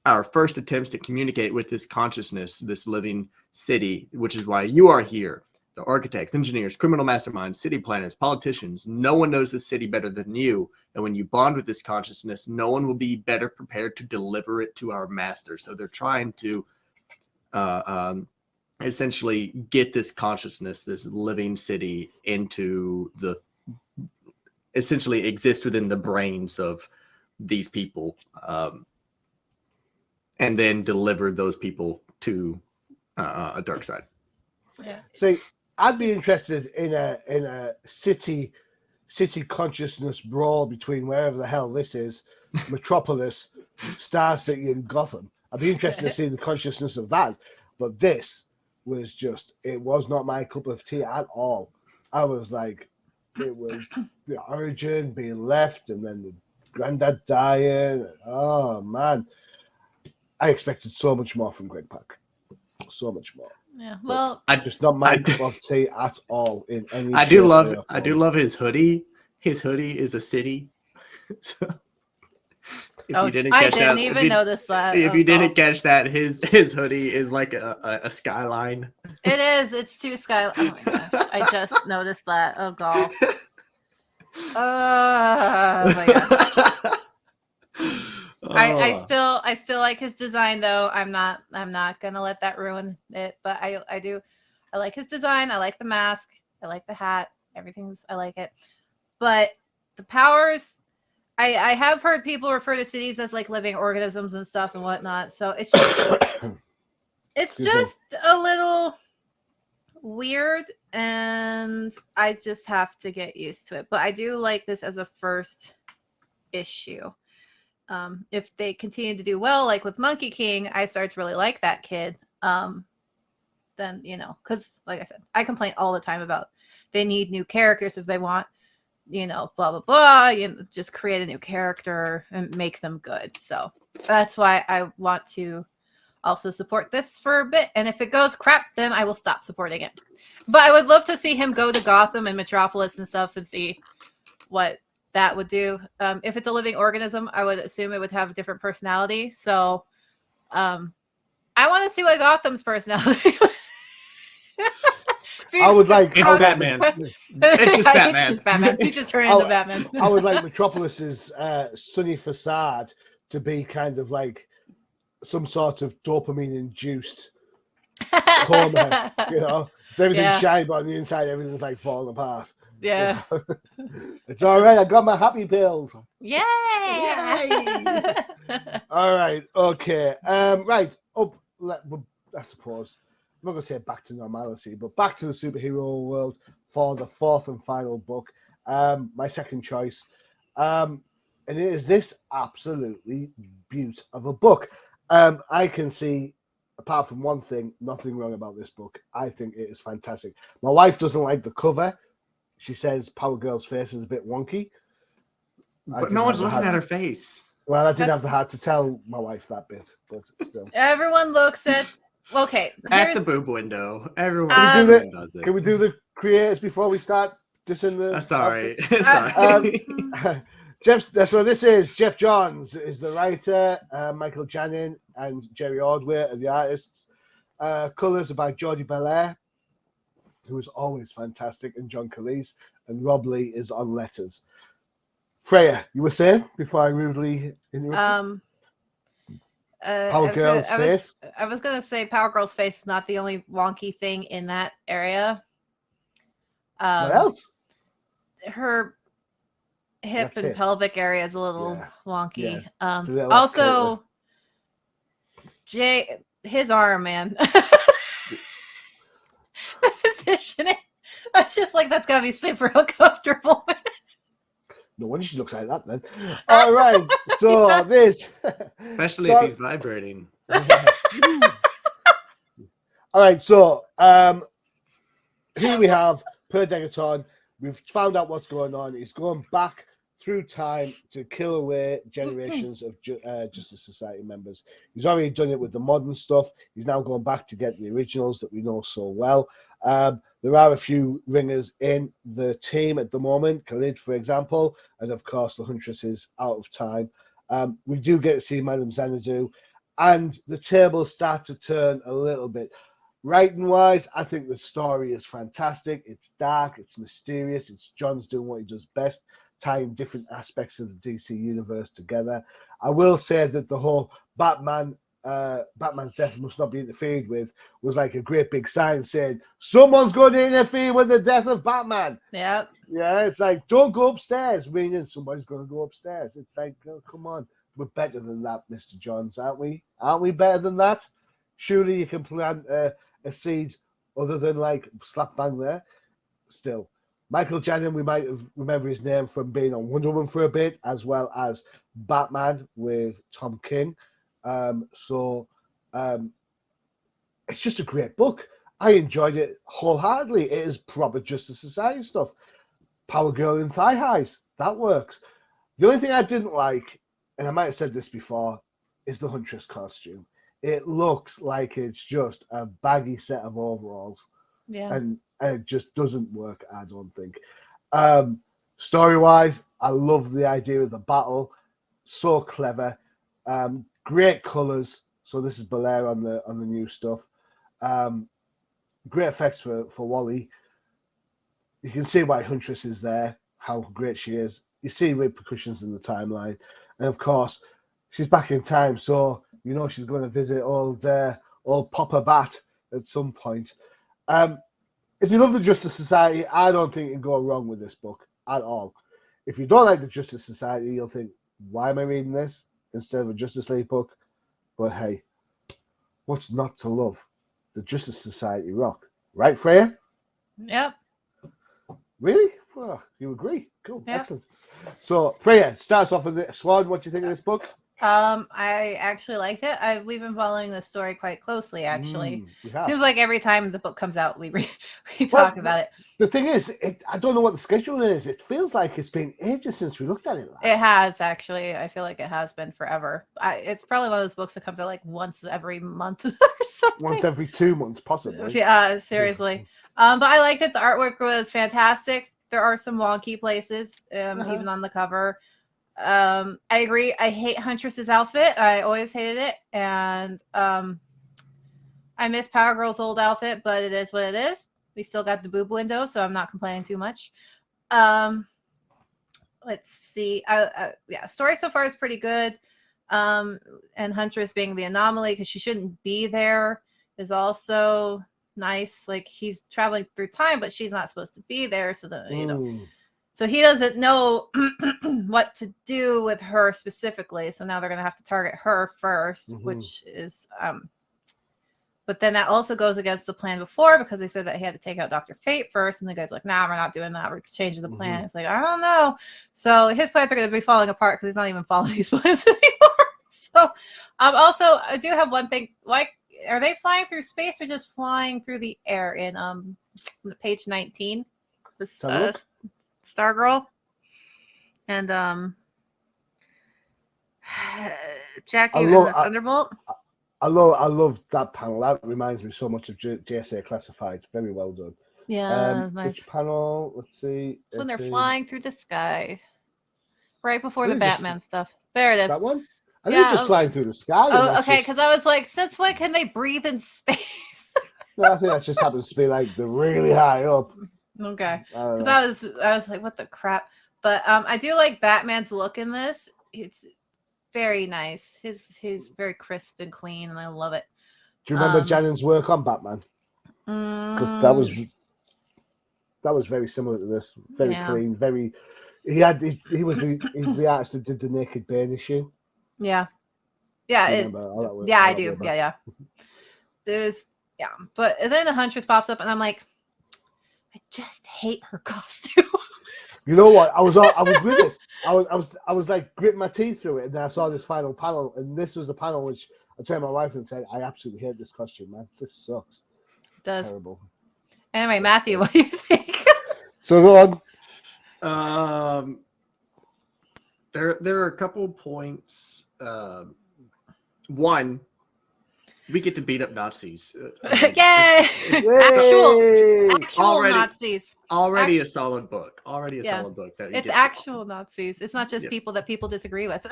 our first attempts to communicate with this consciousness, this living city, which is why you are here. The architects, engineers, criminal masterminds, city planners, politicians, no one knows the city better than you. And when you bond with this consciousness, no one will be better prepared to deliver it to our master. So they're trying to essentially get this consciousness, this living city, into essentially exist within the brains of these people. And then deliver those people to a dark side. yeah. See, I'd be interested in a city consciousness brawl between wherever the hell this is, Metropolis, Star City, and Gotham. I'd be interested to see the consciousness of that. But this was it was not my cup of tea at all. I was like, it was the origin being left, and then the granddad dying. Oh man. I expected so much more from Greg Pak. So much more. Yeah. Well, Just not my cup of tea at all in any I do love his hoodie. His hoodie is a city. So, I didn't even notice that. If you didn't catch that, his hoodie is like a skyline. It is. It's two sky. Oh my gosh! I just noticed that. Oh god. Oh my gosh. I still like his design though. I'm not gonna let that ruin it. But I like his design. I like the mask. I like the hat. I like it. But the powers, I have heard people refer to cities as like living organisms and stuff and whatnot. So it's just a little weird, and I just have to get used to it. But I do like this as a first issue. If they continue to do well, like with Monkey King, I start to really like that kid. Then, because like I said, I complain all the time about they need new characters if they want, blah, blah, blah, just create a new character and make them good. So that's why I want to also support this for a bit. And if it goes crap, then I will stop supporting it. But I would love to see him go to Gotham and Metropolis and stuff and see what that would do. If it's a living organism, I would assume it would have a different personality. So I want to see what Gotham's personality I would like it's Batman. It's just Batman. It's just Batman. He just turned into Batman. I would like Metropolis's sunny facade to be kind of like some sort of dopamine induced coma, So everything's shiny, but on the inside everything's like falling apart. Yeah. It's all right. I got my happy pills. Yay! All right. Okay. Right. I suppose I'm not going to say back to normality, but back to the superhero world for the fourth and final book. My second choice. And it is this absolutely beaut of a book. I can see, apart from one thing, nothing wrong about this book. I think it is fantastic. My wife doesn't like the cover. She says Power Girl's face is a bit wonky. But no one's looking at her face. Well, I didn't have the heart to tell my wife that bit, but still. Everyone looks at... Okay. At the boob window. Everyone does it. Can we do the creators before we start dissing the... Sorry. Sorry. So this is Jeff Johns is the writer, Michael Janin and Jerry Ordway are the artists. Colours are by Jordi Belair, who is always fantastic, and John Calise, and Rob Lee is on letters. Freyja, you were saying before I rudely interrupted? Power Girl's face? I was going to say Power Girl's face is not the only wonky thing in that area. What else? Her hip and pelvic area is a little wonky. Yeah. Also, his arm, man. The positioning. I just like that's gotta be super uncomfortable. No wonder she looks like that then. All right. So this. Especially if he's vibrating. All right. So here we have Per Degaton. We've found out what's going on. He's going back through time to kill away generations of Justice Society members. He's already done it with the modern stuff. He's now going back to get the originals that we know so well. There are a few ringers in the team at the moment, Khalid, for example, and of course the Huntress is out of time. We do get to see Madame Xanadu, and the tables start to turn a little bit. Writing wise, I think the story is fantastic. It's dark, it's mysterious, it's John's doing what he does best, tying different aspects of the DC universe together. I will say that the whole Batman's death must not be interfered with was like a great big sign saying someone's going to interfere with the death of Batman. Yep. Yeah, it's like don't go upstairs, meaning somebody's going to go upstairs. It's like, oh, come on, we're better than that, Mr. Johns, aren't we? Aren't we better than that? Surely you can plant a seed other than like slap bang there. Still, Michael Janin, we might have remember his name from being on Wonder Woman for a bit, as well as Batman with Tom King. It's just a great book. I enjoyed it wholeheartedly. It is proper Justice Society stuff. Power Girl in thigh highs, that works. The only thing I didn't like, and I might have said this before, is the Huntress costume. It looks like it's just a baggy set of overalls. Yeah. And it just doesn't work, I don't think. Story-wise, I love the idea of the battle. So clever. Great colours. So this is Belair on the new stuff. Great effects for Wally. You can see why Huntress is there, how great she is. You see repercussions in the timeline. And of course, she's back in time, so you know she's going to visit old Papa Bat at some point. If you love the Justice Society, I don't think you can go wrong with this book at all. If you don't like the Justice Society, you'll think, why am I reading this instead of a Justice League book? But hey, what's not to love? The Justice Society rock. Right, Freyja? Yep. Really? Oh, you agree? Cool. Yep. Excellent. So, Freyja, starts off with the Swan. What do you think of this book? I actually liked it. We've been following the story quite closely, actually. Seems like every time the book comes out, we talk about it. The thing is, I don't know what the schedule is. It feels like it's been ages since we looked at it last. It has, actually. I feel like it has been forever. It's probably one of those books that comes out like once every month or something. Once every 2 months, possibly. Yeah, seriously. But I liked it. The artwork was fantastic. There are some wonky places, even on the cover. I agree. I hate Huntress's outfit. I always hated it. And I miss Power Girl's old outfit, but it is what it is. We still got the boob window, so I'm not complaining too much. Let's see. Yeah, story so far is pretty good. And Huntress being the anomaly because she shouldn't be there is also nice. Like he's traveling through time, but she's not supposed to be there. So that, you know. So he doesn't know what to do with her specifically. So now they're going to have to target her first, which is, but then that also goes against the plan before because they said that he had to take out Dr. Fate first. And the guy's like, nah, we're not doing that. We're changing the plan. It's like, I don't know. So his plans are going to be falling apart because he's not even following these plans anymore. So also, I do have one thing. Like, are they flying through space or just flying through the air in page 19? Stargirl and Jackie and the Thunderbolt. I love that panel. That reminds me so much of JSA Classified. Very well done. Yeah, that's nice. Which panel? Let's see. It's when they're flying through the sky, right before the Batman stuff. There it is. That one. I think just flying through the sky. Oh, okay. Because I was like, since when can they breathe in space? No, I think that just happens to be like the really high up. Okay, because I was like, what the crap? But I do like Batman's look in this. It's very nice. He's very crisp and clean, and I love it. Do you remember Janin's work on Batman? Because that was very similar to this. Very clean. Very. He's the artist that did the Naked Bane issue. Yeah. Yeah. I do. Yeah. But then the Huntress pops up, and I'm like, I just hate her costume. You know what? I was with this. I was like gritting my teeth through it, and then I saw this final panel, and this was the panel which I turned to my wife and said, "I absolutely hate this costume, man. This sucks. It does. Terrible." Anyway, Matthew, what do you think? So go on. There are a couple points. One, we get to beat up Nazis. Yay! Actual Already- Nazis. Already a solid book. Already a Yeah. solid book. That you It's get to- actual Nazis. It's not just Yeah. people that people disagree with.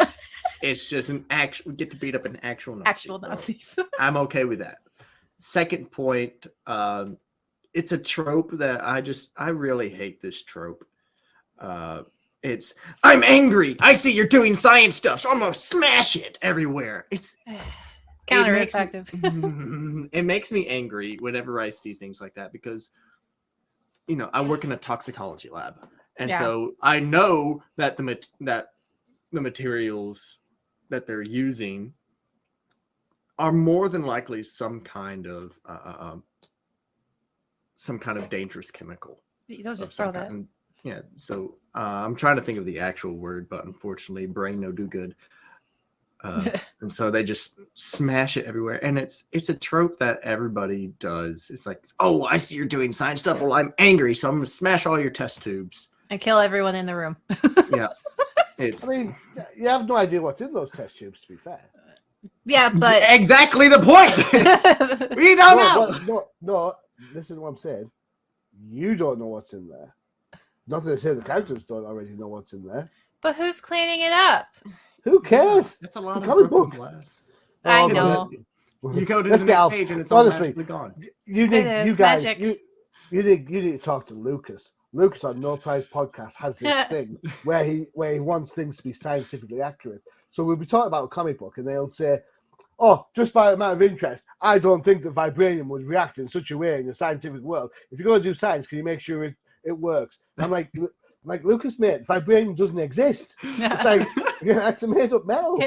It's just an actual. We get to beat up an actual Nazi. Actual Nazis. I'm okay with that. Second point, it's a trope that I really hate this trope. It's I'm angry. I see you're doing science stuff, so I'm gonna smash it everywhere. It's Countereffective. It makes me angry whenever I see things like that because, you know, I work in a toxicology lab, and Yeah. so I know that the materials that they're using are more than likely some kind of dangerous chemical. You don't of just some throw that. kind. Yeah, so I'm trying to think of the actual word, but unfortunately, brain no do good. And so they just smash it everywhere, and it's a trope that everybody does. It's like, oh, I see you're doing science stuff. Well, I'm angry, so I'm gonna smash all your test tubes. And kill everyone in the room. Yeah, it's I mean, you have no idea what's in those test tubes. To be fair, Yeah, but exactly the point. We don't know. No. Listen to what I'm saying. You don't know what's in there. Not to say the characters don't already know what's in there. but who's cleaning it up? Who cares? That's a lot It's a of comic broken book. glass. I Oh, know. You go to Let's the get next out. page, and it's Honestly, all magically gone. You It is guys, magic. you need to talk to Lucas. Lucas on No Prize Podcast has this thing where he wants things to be scientifically accurate. So we'll be talking about a comic book, and they'll say, "Oh, just by amount of interest, I don't think that vibranium would react in such a way in the scientific world. If you're going to do science, can you make sure it works?" I'm like, Lucas, mate, vibranium doesn't exist. It's like, that's a made-up metal.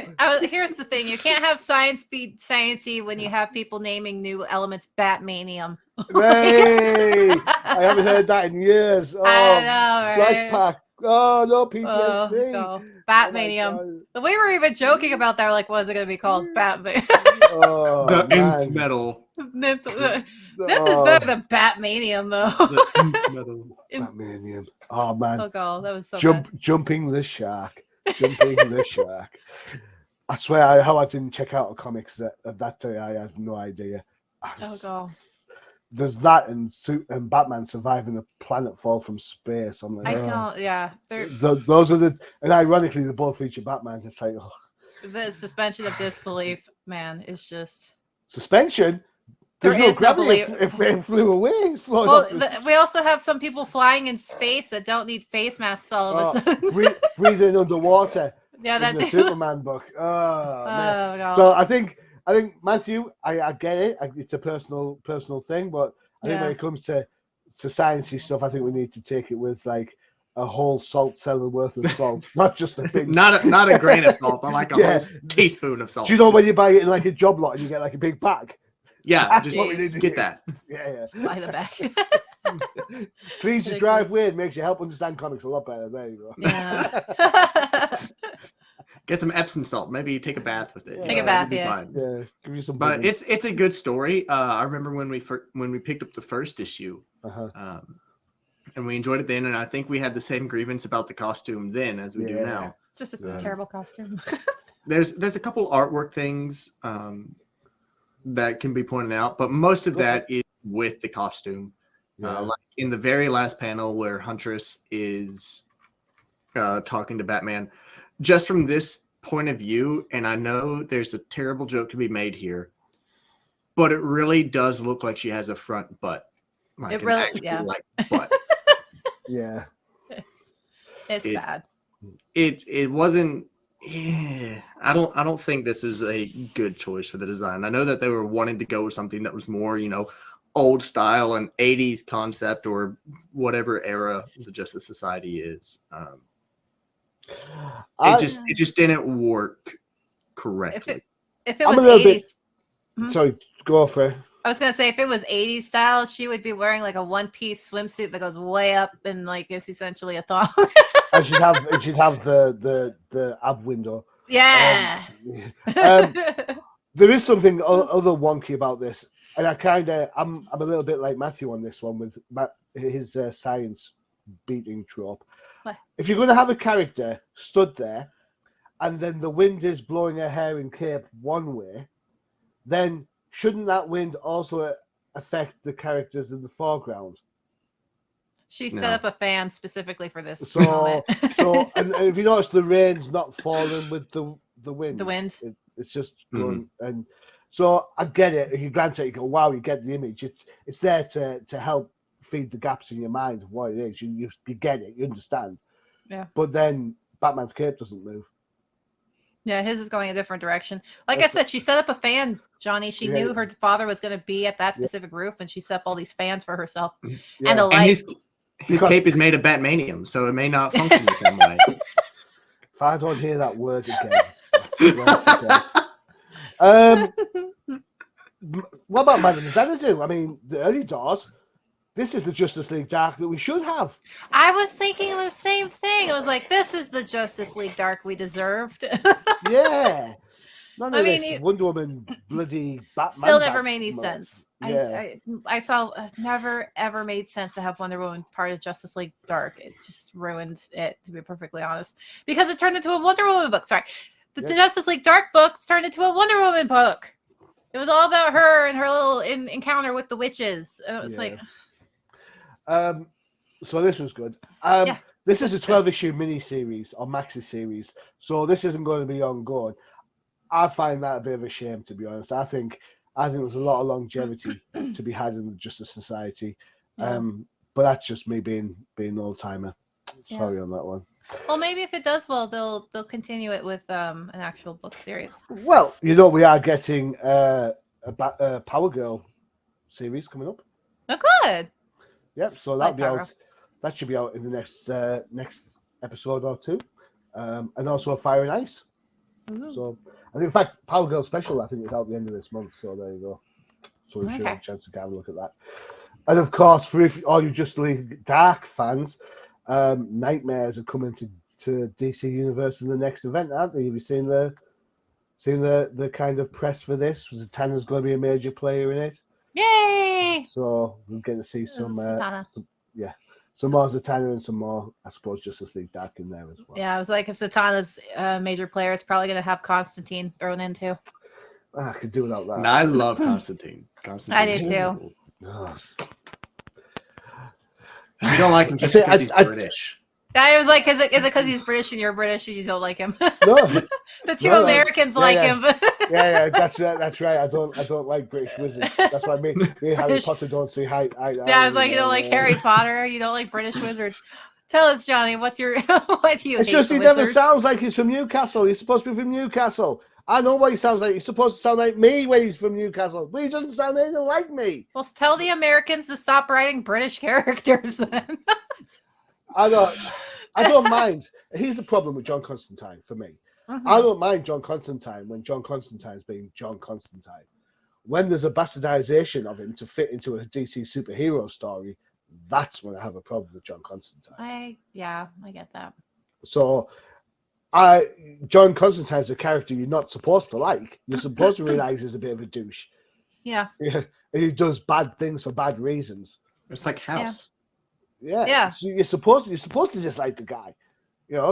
Here's the thing: you can't have science be sciencey when you have people naming new elements Batmanium. Hey, I haven't heard that in years. Oh, I know, right? Flashback. Oh, no, PTSD. Oh, no. Batmanium. We were even joking about that. Like, what is it going to be called? Batman. Oh, The man. nth metal. This is better than Batmanium, though. The nth metal. Batmanium. Oh, man. Oh, God, that was so bad. Jumping the shark. Jumping the shark. I swear, how I didn't check out the comics that day, I have no idea. Oh, God. There's that and Batman surviving a planet fall from space. I'm like, I oh. don't, yeah. Those are and ironically, they both feature Batman. It's like, oh. The suspension of disbelief, man, is just. Suspension? There There's no is no gravity. belief. If it flew away, it floated Well, off the- we also have some people flying in space that don't need face masks all of a sudden. breathing underwater. Yeah, in that's the Superman book. Oh, man. Oh, God. So I think Matthew, I get it. It's a personal thing, but I think when it comes to sciencey stuff, I think we need to take it with like a whole salt cellar worth of salt, not just a big. Not a grain of salt, but like a whole teaspoon of salt. Do you know when you buy it in like a job lot and you get like a big pack? Yeah, That's just what we need to get do. that. Yeah. By the back. Cleans your driveway and makes you help understand comics a lot better. There you go. Yeah. Get some Epsom salt. Maybe you take a bath with it. Take a bath, it'd be yeah. fine. Yeah, give you some. But bubbles. it's a good story. I remember when we picked up the first issue, and we enjoyed it then. And I think we had the same grievance about the costume then as we do now. Just a terrible costume. There's a couple artwork things that can be pointed out, but most of that is with the costume. Like in the very last panel where Huntress is talking to Batman, just from this point of view, and I know there's a terrible joke to be made here, but it really does look like she has a front butt. Like It really, like butt. Yeah. It's bad. It wasn't. Yeah, I don't think this is a good choice for the design. I know that they were wanting to go with something that was more, old style and 80s concept or whatever era the Justice Society is. It just didn't work correctly. If it I'm was a little 80s. bit. Sorry, go for it. I was gonna say if it was 80s style, she would be wearing like a one-piece swimsuit that goes way up and like is essentially a thong. And she'd have the ab window. Yeah. There is something other wonky about this, and I'm a little bit like Matthew on this one with his science beating trope. What? If you're going to have a character stood there, and then the wind is blowing her hair in cape one way, then shouldn't that wind also affect the characters in the foreground? She set up a fan specifically for this So, moment. and if you notice, the rain's not falling with the wind. The wind. It's just going, and so I get it. If you glance at it, you go, "Wow!" You get the image. It's there to help feed the gaps in your mind of what it is. You get it. You understand. Yeah. But then Batman's cape doesn't move. Yeah, his is going a different direction. Like I said, she set up a fan, Johnny. She knew her father was going to be at that specific roof, and she set up all these fans for herself and a light. And his cape is made of Batmanium, so it may not function the same way. If I don't hear that word again, I swear to God. What about Madame Xanadu? I mean, the early doors. This is the Justice League Dark that we should have. I was thinking the same thing. I was like, this is the Justice League Dark we deserved. Yeah. None of I mean, this Wonder Woman, bloody Batman. Still never made any Batman. sense. Yeah. I saw never ever made sense to have Wonder Woman part of Justice League Dark. It just ruined it, to be perfectly honest, because it turned into a Wonder Woman book. Sorry, the Justice League Dark books turned into a Wonder Woman book. It was all about her and her little encounter with the witches. And it was like, so this was good. This is a 12-issue mini-series or maxi-series, so this isn't going to be ongoing. I find that a bit of a shame, to be honest. I think there's a lot of longevity to be had in the Justice Society, but that's just me being an old timer. Sorry on that one. Well, maybe if it does well, they'll continue it with an actual book series. Well, we are getting a Power Girl series coming up. Oh, good. Yep. So that'll be out. That should be out in the next episode or two, and also a Fire and Ice. Ooh. So, and in fact, Power Girl Special, I think, is out the end of this month. So there you go. So we should have a chance to have a look at that. And of course, for all you Justice League Dark fans, Nightmares are coming to DC Universe in the next event, aren't they? Have you seen the kind of press for this? Zatanna's going to be a major player in it. Yay! So we're going to see some more Zatanna and some more, I suppose, Justice League Dark in there as well. Yeah, I was like, if Zatanna's a major player, it's probably going to have Constantine thrown in too. I could do without that. No, I love Constantine. I do too. Oh. You don't like him just because he's British. I was like, is it because he's British and you're British and you don't like him? No, the two Americans like him. yeah, that's right. I don't like British wizards. That's why me and Harry Potter don't see eye. Yeah, I was like, you don't like Harry Potter. You don't like British wizards. Tell us, Johnny, what do you? It's just he never sounds like he's from Newcastle. He's supposed to be from Newcastle. I know what he sounds like. He's supposed to sound like me when he's from Newcastle, but he doesn't sound anything like me. Well, tell the Americans to stop writing British characters then. I don't mind. Here's the problem with John Constantine for me. Mm-hmm. I don't mind John Constantine when John Constantine's being John Constantine. When there's a bastardization of him to fit into a DC superhero story, that's when I have a problem with John Constantine. I get that. So John Constantine's a character you're not supposed to like. You're supposed to realize he's a bit of a douche. Yeah. And he does bad things for bad reasons. It's like House. Yeah. So you're supposed to dislike the guy.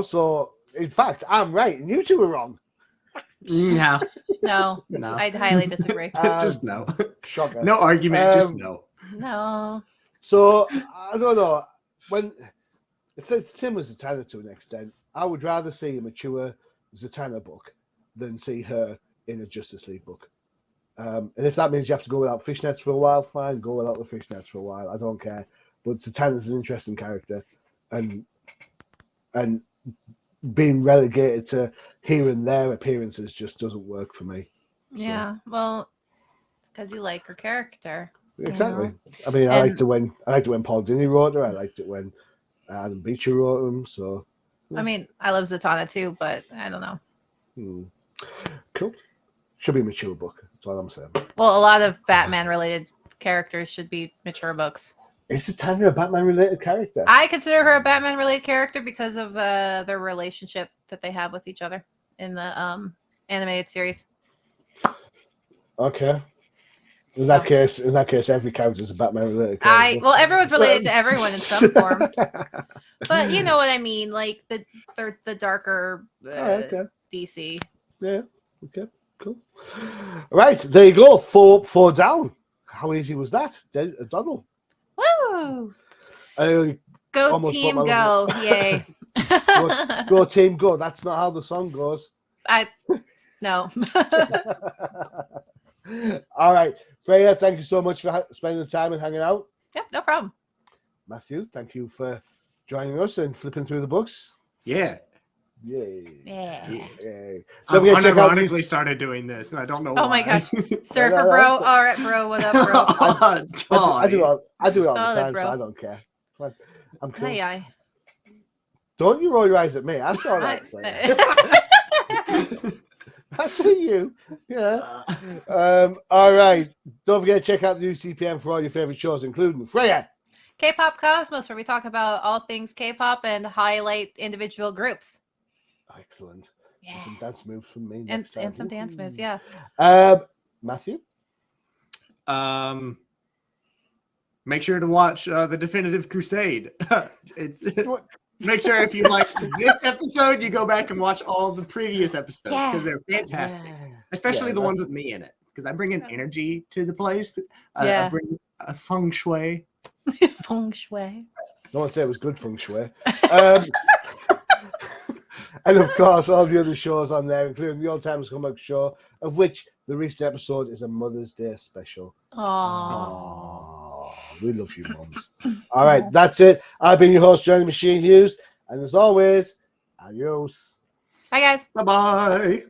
So in fact, I'm right and you two are wrong. Yeah. No. I'd highly disagree. Just no. Shocker. No argument, just no. No. So I don't know. When it's the same as Zatanna to an extent, I would rather see a mature Zatanna book than see her in a Justice League book. And if that means you have to go without fishnets for a while, fine, go without the fishnets for a while. I don't care. But Zatanna's an interesting character, and being relegated to here and there appearances just doesn't work for me. Yeah, well, it's because you like her character. Exactly. I mean, I liked it when Paul Dini wrote her. I liked it when Adam Beecher wrote him. So, I mean, I love Zatanna too, but I don't know. Cool. Should be a mature book. That's all I'm saying. Well, a lot of Batman-related characters should be mature books. Is Tanya a Batman-related character? I consider her a Batman-related character because of their relationship that they have with each other in the animated series. Okay. In that case, every character is a Batman-related character. Well, everyone's related to everyone in some form. But you know what I mean, like the darker DC. Yeah. Okay. Cool. Right, there you go. Four down. How easy was that, Donald? Woo! I Go almost team, put my go! Yay! go team, go. That's not how the song goes. No. All right, Freyja, thank you so much for spending the time and hanging out. Yep, no problem. Matthew, thank you for joining us and flipping through the books. Yeah. Yay. Yeah. Yay. I've unironically started doing this, and I don't know why. Oh my gosh. Surfer bro. All right, bro. What up, bro? I do it all the time, bro. so I don't care. I'm cool. Aye. Don't you roll your eyes at me. That's all right. I see you. Yeah. All right. Don't forget to check out the UCPM for all your favorite shows, including Freyja. K-pop Cosmos, where we talk about all things K-pop and highlight individual groups. Excellent. Yeah. And some dance moves from me. And some dance moves, yeah. Matthew? Make sure to watch the Definitive Crusade. Make sure if you like this episode, you go back and watch all the previous episodes because they're fantastic, especially the ones with me in it because I bring an energy to the place. I bring a feng shui. Feng shui. No one said it was good feng shui. And of course, all the other shows on there, including the Old Timers Comic Show, of which the recent episode is a Mother's Day special. Aww. We love you, moms. All right, that's it. I've been your host, Johnny Machine Hughes, and as always, adios. Bye, guys. Bye-bye.